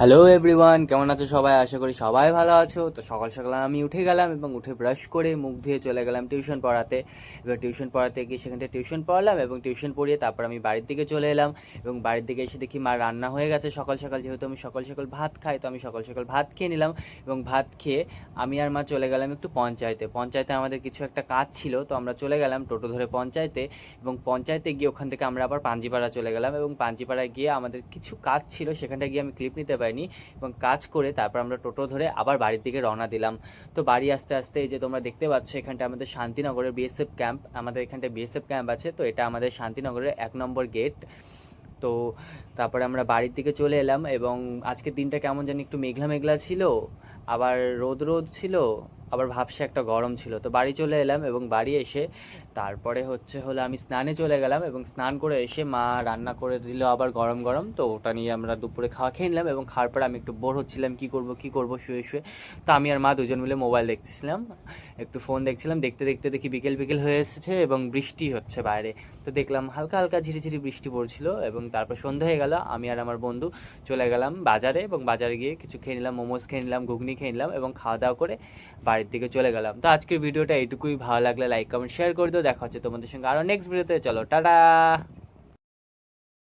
Hello everyone, কেমন আছো সবাই? আশা করি সবাই ভালো আছো। তো সকাল সকাল আমি উঠে গেলাম এবং উঠে ব্রাশ করে মুখ ধুয়ে চলে গেলাম টিউশন পড়াতে। এবার টিউশন পড়াতে গিয়ে সেখানটা টিউশন পড়ালাম এবং টিউশন পড়িয়ে তারপর আমি বাড়ির দিকে চলে এলাম এবং বাড়ির দিকে এসে দেখি মা রান্না হয়ে গেছে সকাল সকাল। যেহেতু আমি সকাল সকাল ভাত খাই, তো আমি সকাল সকাল ভাত খেয়ে নিলাম এবং ভাত খেয়ে আমি আর মা চলে গেলাম একটু পঞ্চায়েতে আমাদের কিছু একটা কাজ ছিল, তো আমরা চলে গেলাম টোটো ধরে পঞ্চায়েতে। এবং পঞ্চায়েতে গিয়ে ওখান থেকে আমরা আবার পাঞ্জিপাড়া চলে গেলাম এবং পাঞ্জিপাড়ায় গিয়ে আমাদের কিছু কাজ ছিল, সেখানটা গিয়ে আমি ক্লিপ নিতে পারিনি এবং কাজ করে তারপর আমরা টোটো ধরে আবার বাড়ির দিকে রওনা দিলাম। তো বাড়ি আসতে আসতে এই যে তোমরা দেখতে পাচ্ছ, এখানটা আমাদের শান্তিনগরের বিএসএফ ক্যাম্প, আমাদের এখানটা বিএসএফ ক্যাম্প আছে। তো এটা আমাদের শান্তিনগরের 1 নম্বর গেট। তো তারপরে আমরা বাড়ির দিকে চলে এলাম এবং আজকের দিনটা কেমন জানি একটু মেঘলা মেঘলা ছিল, আবার রোদ রোদ ছিল, আবার ভাবছে একটা গরম ছিল। তো বাড়ি চলে এলাম এবং বাড়ি এসে তারপরে হলো আমি স্নানে চলে গেলাম এবং স্নান করে এসে মা রান্না করে দিল আবার গরম গরম। তো ওটা নিয়ে আমরা দুপুরে খাওয়া খেয়ে নিলাম এবং খাওয়ার পরে আমি একটু বোর হচ্ছিলাম, কি করব শুয়ে শুয়ে। তো আমি আর মা দুজন মিলে মোবাইল দেখছিলাম, একটু ফোন দেখছিলাম। দেখতে দেখতে দেখি বিকেল বিকেল হয়ে এসেছে এবং বৃষ্টি হচ্ছে বাইরে। তো দেখলাম হালকা হালকা ঝিরিঝিরি বৃষ্টি পড়ছিল এবং তারপর সন্ধ্যা হয়ে গেল। আমি আর আমার বন্ধু চলে গেলাম বাজারে এবং বাজারে গিয়ে কিছু খেয়ে নিলাম, মোমোস খেয়ে নিলাম, ঘুগনি খেয়ে নিলাম এবং খাওয়া দাওয়া করে বাড়ির দিকে চলে গেলাম। তো আজকের ভিডিওটা এইটুকুই, ভালো লাগলে লাইক কমেন্ট শেয়ার করে দিও। দেখা হচ্ছে তোমাদের সঙ্গে আরও নেক্সট ভিডিওতে। চলো টাটা।